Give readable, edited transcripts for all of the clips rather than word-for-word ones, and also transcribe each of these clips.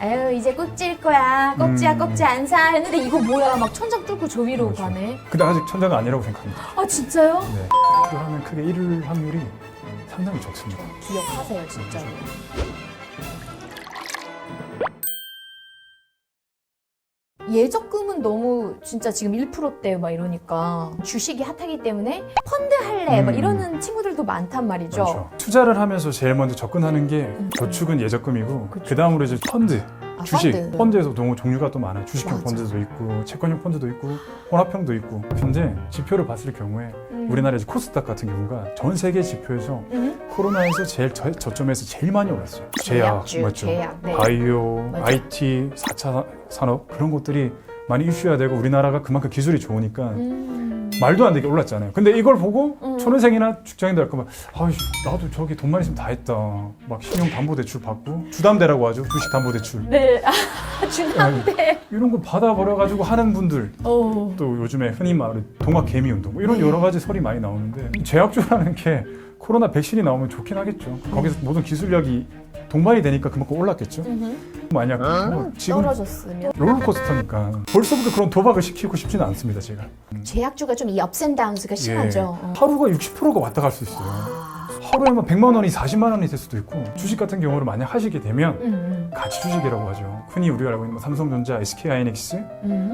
에휴 이제 꼭지일 거야. 꼭지야 꼭지 안 사. 했는데 이거 뭐야? 막 천장 뚫고 저 위로 그렇죠. 가네. 근데 아직 천장은 아니라고 생각합니다. 아 진짜요? 네. 하면 크게 잃을 확률이 상당히 적습니다. 기억하세요 진짜로. 예적금은 너무 진짜 지금 1%대 막 이러니까 주식이 핫하기 때문에 펀드 할래 막 이러는 친구들도 많단 말이죠. 그렇죠. 투자를 하면서 제일 먼저 접근하는 게 저축은 예적금이고 그 다음으로 이제 펀드. 아, 주식, 펀드. 펀드에서 너무 종류가 또 많아요. 주식형 맞아. 펀드도 있고 채권형 펀드도 있고 혼합형도 있고. 근데 지표를 봤을 경우에 우리나라 이제 코스닥 같은 경우가 전 세계 지표에서 코로나에서 제일 저점에서 제일 많이 올랐어요. 제약, 맞죠? 제약, 네. 바이오, 맞아. IT, 4차 산업 그런 것들이 많이 이슈화 되고 우리나라가 그만큼 기술이 좋으니까 말도 안 되게 올랐잖아요. 근데 이걸 보고 초년생이나 직장인들 할 거면 나도 저기 돈만 있으면 다 했다. 막 신용담보대출 받고 주담대라고 하죠. 주식담보대출. 네, 주담대. 이런 거 받아버려가지고 하는 분들 또 요즘에 흔히 말하는 동학개미운동 뭐 이런 여러 가지 설이 많이 나오는데 제약주라는 게 코로나 백신이 나오면 좋긴 하겠죠. 거기서 모든 기술력이 동반이 되니까 그만큼 올랐겠죠. 만약 지금 떨어졌으면 롤러코스터니까 벌써부터 그런 도박을 시키고 싶지는 않습니다. 제가 제약주가 좀 이 업앤다운스가 심하죠. 하루가 60%가 왔다 갈 수 있어요. 하루에 막 100만 원이 40만 원이 될 수도 있고 주식 같은 경우를 만약 하시게 되면 가치 주식이라고 하죠. 흔히 우리가 알고 있는 뭐 삼성전자, SK하이닉스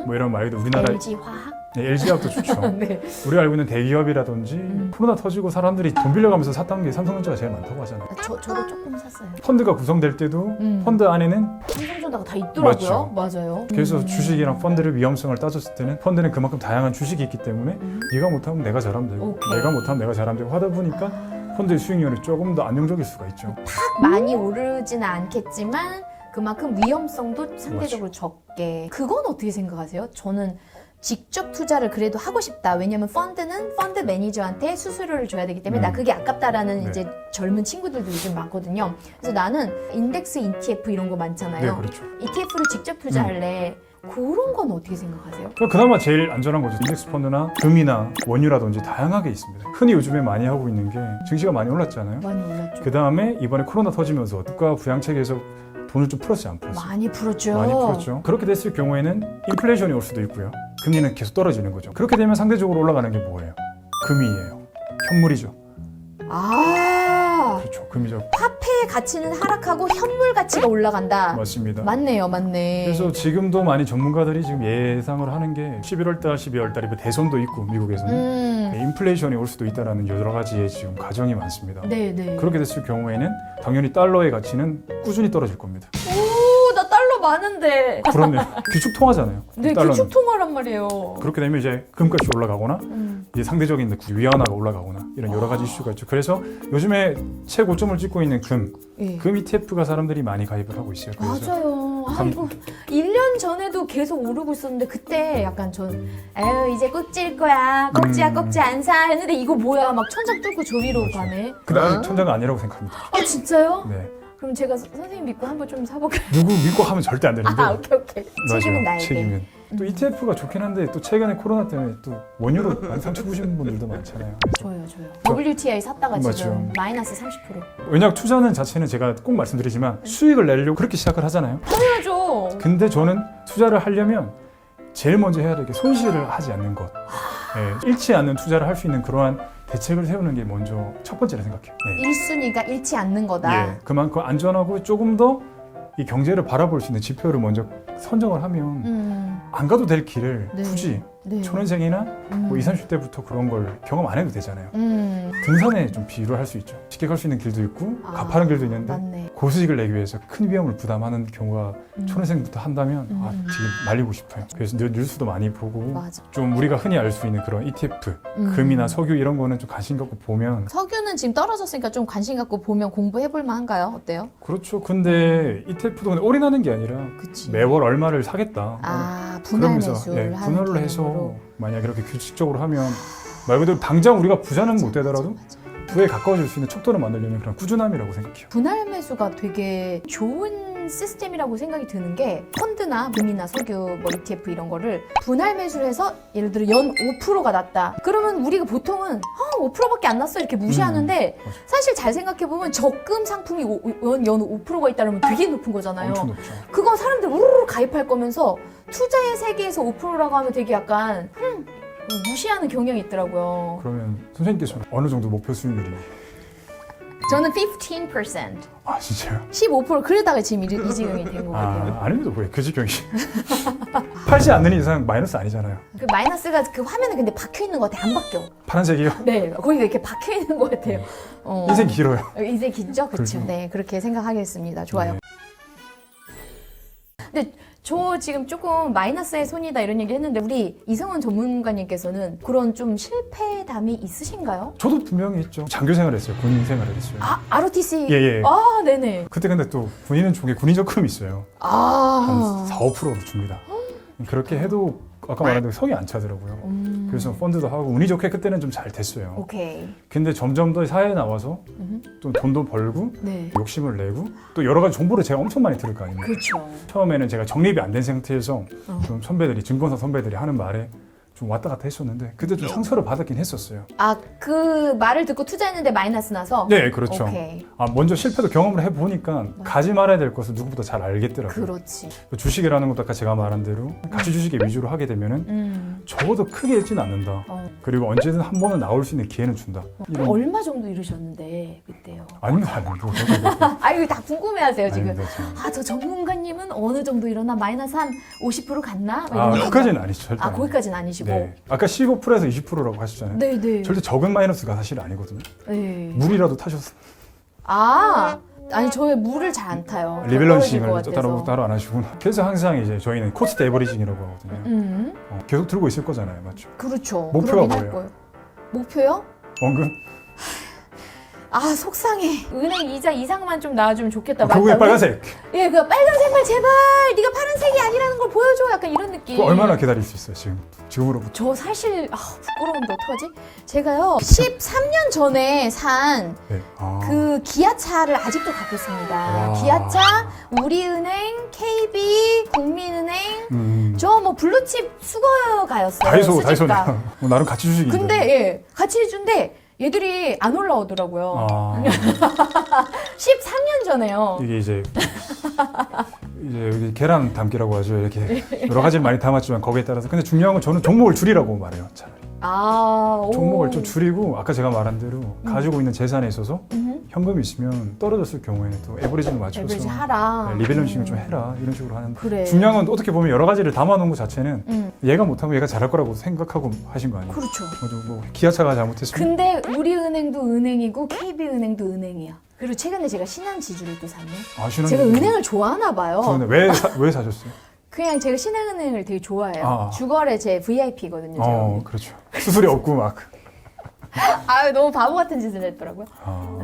뭐 이런 말도 우리나라 LG화학. 네, LG화학도 좋죠. 네. 우리가 알고 있는 대기업이라든지 코로나 터지고 사람들이 돈 빌려가면서 샀던 게 삼성전자가 제일 많다고 하잖아요. 저도 조금 샀어요. 펀드가 구성될 때도 펀드 안에는 삼성전자가 다 있더라고요. 맞죠. 맞아요. 그래서 주식이랑 펀드를 위험성을 따졌을 때는 펀드는 그만큼 다양한 주식이 있기 때문에 네가 못하면 내가 잘하면 되고 오케이. 내가 못하면 내가 잘하면 되고 하다 보니까 펀드의 수익률이 조금 더 안정적일 수가 있죠. 많이 오르지는 않겠지만 그만큼 위험성도 상대적으로 적게. 그건 어떻게 생각하세요? 저는 직접 투자를 그래도 하고 싶다. 왜냐면 펀드는 펀드 매니저한테 수수료를 줘야 되기 때문에 나 그게 아깝다라는 네. 이제 젊은 친구들도 요즘 많거든요. 그래서 나는 인덱스 ETF 이런 거 많잖아요. 네, 그렇죠. ETF를 직접 투자할래. 그런 건 어떻게 생각하세요? 그나마 제일 안전한 거죠. 인덱스 펀드나 금이나 원유라든지 다양하게 있습니다. 흔히 요즘에 많이 하고 있는 게 증시가 많이 올랐잖아요. 많이 올랐죠. 그 다음에 이번에 코로나 터지면서 국가 부양책에서 돈을 좀 풀었지 안 풀었어요? 많이 풀었죠. 많이 풀었죠. 그렇게 됐을 경우에는 인플레이션이 올 수도 있고요. 금리는 계속 떨어지는 거죠. 그렇게 되면 상대적으로 올라가는 게 뭐예요? 금이에요. 현물이죠. 아, 그렇죠. 금이죠. 화폐의 가치는 하락하고 현물 가치가 올라간다. 맞습니다. 맞네요, 맞네. 그래서 지금도 많이 전문가들이 지금 예상을 하는 게 11월 달, 12월 달에 대선도 있고 미국에서는 인플레이션이 올 수도 있다라는 여러 가지의 지금 가정이 많습니다. 네. 그렇게 됐을 경우에는 당연히 달러의 가치는 꾸준히 떨어질 겁니다. 오, 나 달러 많은데. 그렇네요. 규축 통화잖아요. 네, 달러는. 규축 통화란 말이에요. 그렇게 되면 이제 금값이 올라가거나 이제 상대적인 위안화가 올라가거나 이런 여러 가지 이슈가 있죠. 그래서 요즘에 최고점을 찍고 있는 금 ETF가 사람들이 많이 가입을 하고 있어요. 그래서 맞아요. 아이고, 1년 전에도 계속 오르고 있었는데 그때 약간 에휴 이제 꼭지일 거야. 꼭지야 꼭지 안 사. 했는데 이거 뭐야? 막 천장 뚫고 저 위로 가네. 근데 아직 천장은 아니라고 생각합니다. 아 진짜요? 네. 그럼 제가 선생님 믿고 한번 좀 사볼까요? 누구 믿고 하면 절대 안 되는데. 오케이. 책임은 맞아요. 나에게. 책임은. 또 ETF가 좋긴 한데 또 최근에 코로나 때문에 또 원유로 많이 상처 보시는 분들도 많잖아요. 줘요. WTI 샀다가 맞죠. 지금 마이너스 30%. 왜냐 투자는 자체는 제가 꼭 말씀드리지만 수익을 내려고 그렇게 시작을 하잖아요. 당연하죠. 근데 저는 투자를 하려면 제일 먼저 해야 될 게 손실을 하지 않는 것. 네, 잃지 않는 투자를 할 수 있는 그러한 대책을 세우는 게 먼저 첫 번째라 생각해요. 네. 1순위가 잃지 않는 거다. 예, 그만큼 안전하고 조금 더 이 경제를 바라볼 수 있는 지표를 먼저 선정을 하면 안 가도 될 길을 네. 굳이 네. 초년생이나 뭐 20, 30대부터 그런 걸 경험 안 해도 되잖아요. 음. 등산에 좀 비유를 할 수 있죠. 쉽게 갈 수 있는 길도 있고 가파른 길도 있는데 맞네. 고수익을 내기 위해서 큰 위험을 부담하는 경우가 초년생부터 한다면 지금 말리고 싶어요. 그래서 뉴스도 많이 보고 맞아. 좀 우리가 흔히 알 수 있는 그런 ETF, 금이나 석유 이런 거는 좀 관심 갖고 보면 석유는 지금 떨어졌으니까 좀 관심 갖고 보면 공부해볼 만한가요? 어때요? 그렇죠. 근데 ETF도 근데 올인하는 게 아니라 그치. 매월 얼마를 사겠다. 분할 그러면서, 매수를 하는 분할을 해서 개념으로. 만약 이렇게 규칙적으로 하면 말 그대로 당장 우리가 부자는 못 되더라도 부에 가까워질 수 있는 척도를 만들려면 그런 꾸준함이라고 생각해요. 분할 매수가 되게 좋은 좋은 시스템이라고 생각이 드는 게 펀드나 금이나 석유, 뭐 ETF 이런 거를 분할 매수를 해서 예를 들어 연 5%가 났다. 그러면 우리가 보통은 5%밖에 안 났어 이렇게 무시하는데 맞아. 사실 잘 생각해보면 적금 상품이 연 5%가 있다면 되게 높은 거잖아요. 엄청 높죠. 그거 사람들 우르르 가입할 거면서 투자의 세계에서 5%라고 하면 되게 약간 무시하는 경향이 있더라고요. 그러면 선생님께서는 어느 정도 목표 수익률이? 저는 15%. 아 진짜요? 15% 그러다가 지금 이 지경이 된 것 같아요. 아닙니다. 왜 그 지경이? 팔지 않는 이상 마이너스 아니잖아요. 그 마이너스가 그 화면에 근데 박혀 있는 것 같아. 안 바뀌어. 파란색이요? 네, 거기가 이렇게 박혀 있는 것 같아요. 인생 길어요. 인생 긴죠? 그렇죠. 그렇죠. 네, 그렇게 생각하겠습니다. 좋아요. 네. 근데 저 지금 조금 마이너스의 손이다 이런 얘기 했는데 우리 이성원 전문가님께서는 그런 좀 실패담이 있으신가요? 저도 분명히 있죠. 장교 생활을 했어요. 군인 생활을 했어요. 아, ROTC. 예. 아, 네네. 그때 근데 또 군인은 종에 군인 적금이 있어요. 아. 한 4, 5%로 줍니다. 그렇게 해도 아까 말한 대로 성이 안 차더라고요. 그래서 펀드도 하고 운이 좋게 그때는 좀 잘 됐어요. 오케이. 근데 점점 더 사회에 나와서 또 돈도 벌고 네. 욕심을 내고 또 여러 가지 정보를 제가 엄청 많이 들을 거 아닙니까? 그렇죠. 처음에는 제가 정립이 안 된 상태에서 좀 선배들이 증권사 선배들이 하는 말에 좀 왔다 갔다 했었는데 그때 좀 상처를 받았긴 했었어요. 아, 그 말을 듣고 투자했는데 마이너스 나서? 네, 그렇죠. 오케이. 먼저 실패도 경험을 해보니까 가지 말아야 될 것을 누구보다 잘 알겠더라고요. 그렇지. 주식이라는 것도 아까 제가 말한 대로 가치 주식에 위주로 하게 되면은 적어도 크게 잃지는 않는다. 그리고 언제든 한 번은 나올 수 있는 기회는 준다. 이런... 얼마 정도 이르셨는데 그때요? 아닙니다. 아, 이거 다 궁금해하세요 지금. 아닙니다, 아, 저 전문가님은 어느 정도 일어나? 마이너스 한 50% 갔나? 막 이런 그까지는 아니죠. 절대 아, 아니에요. 거기까지는 아니시고. 네. 아까 15%에서 20%라고 하셨잖아요. 네네. 절대 적은 마이너스가 사실 아니거든요. 네. 물이라도 타셨어요. 아, 아니 저의 물을 잘 안 타요. 리밸런싱을 따로 안 하시고. 그래서 항상 이제 저희는 코스트 에버리징이라고 하거든요. 계속 들고 있을 거잖아요, 맞죠? 그렇죠. 목표가 그러긴 할 뭐예요? 거예요. 목표요? 원금? 아, 속상해. 은행 이자 이상만 좀 나와주면 좋겠다. 결국에 맞다. 빨간색. 예, 그 빨간색만 제발 네가 파란색이 아니라는 걸 보여줘. 약간 이런 느낌. 그거 얼마나 기다릴 수 있어요, 지금으로부터? 저 사실 부끄러운데 어떡하지? 제가요 13년 전에 산 네. 그 기아차를 아직도 갖고 있습니다. 와. 기아차, 우리은행, KB, 국민은행, 저 뭐 블루칩 수거가였어요. 다이소네. 수집가. 나름 가치 주식인데. 근데 예, 같이 해준데 얘들이 안 올라오더라고요. 13년 전에요. 이게 이제 여기 계란 담기라고 하죠. 이렇게 여러 가지를 많이 담았지만 거기에 따라서. 근데 중요한 건 저는 종목을 줄이라고 말해요. 차라리. 종목을 좀 줄이고 아까 제가 말한 대로 가지고 있는 재산에 있어서 현금이 있으면 떨어졌을 경우에는 또 에버리지를 맞춰서 에버리지 하라. 리밸런싱을 좀 해라 이런 식으로 하는데 그래. 중요한 건 어떻게 보면 여러 가지를 담아놓은 것 자체는 얘가 못하면 얘가 잘할 거라고 생각하고 하신 거 아니에요? 그렇죠. 뭐 기아차가 잘못했으면 근데 우리은행도 은행이고 KB은행도 은행이야. 그리고 최근에 제가 신한지주를 또 샀네. 제가 은행을 좋아하나 봐요. 왜 사셨어요? 그냥 제가 신한은행을 되게 좋아해요. 주거래 제 VIP거든요. 제가. 그렇죠. 수수료 없고 막. 너무 바보 같은 짓을 했더라고요.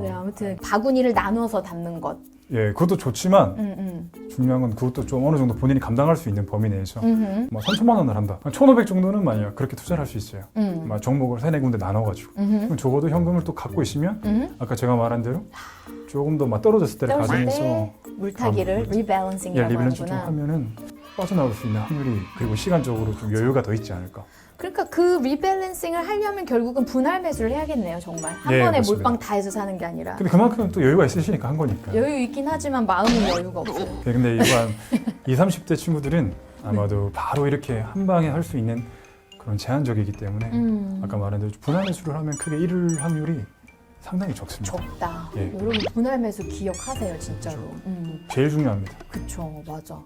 네, 아무튼 바구니를 나눠서 담는 것. 예, 그것도 좋지만 중요한 건 그것도 좀 어느 정도 본인이 감당할 수 있는 범위 내에서 뭐 3천만 원을 한다. 1,500 정도는 만약 그렇게 투자를 할 수 있어요. 막 종목을 3-4군데 나눠가지고. 그럼 적어도 현금을 또 갖고 있으면 아까 제가 말한 대로 조금 더 막 떨어졌을 때를 가지면서 물타기를 리밸런싱이라고 리밸런싱 좀 하는구나. 하면은 빠져나올 수 있는 확률이 그리고 시간적으로 좀 여유가 더 있지 않을까. 그러니까 그 리밸런싱을 하려면 결국은 분할 매수를 해야겠네요, 정말. 한 예, 번에 맞습니다. 몰빵 다 해서 사는 게 아니라. 근데 그만큼 또 여유가 있으시니까 한 거니까. 여유 있긴 하지만 마음은 여유가 없어요. 근데 이거 한 20, 30대 친구들은 아마도 바로 이렇게 한 방에 할 수 있는 그런 제한적이기 때문에 아까 말한 대로 분할 매수를 하면 크게 잃을 확률이 상당히 적습니다. 적다. 예. 여러분 분할 매수 기억하세요, 진짜로. 제일 중요합니다. 그쵸, 맞아.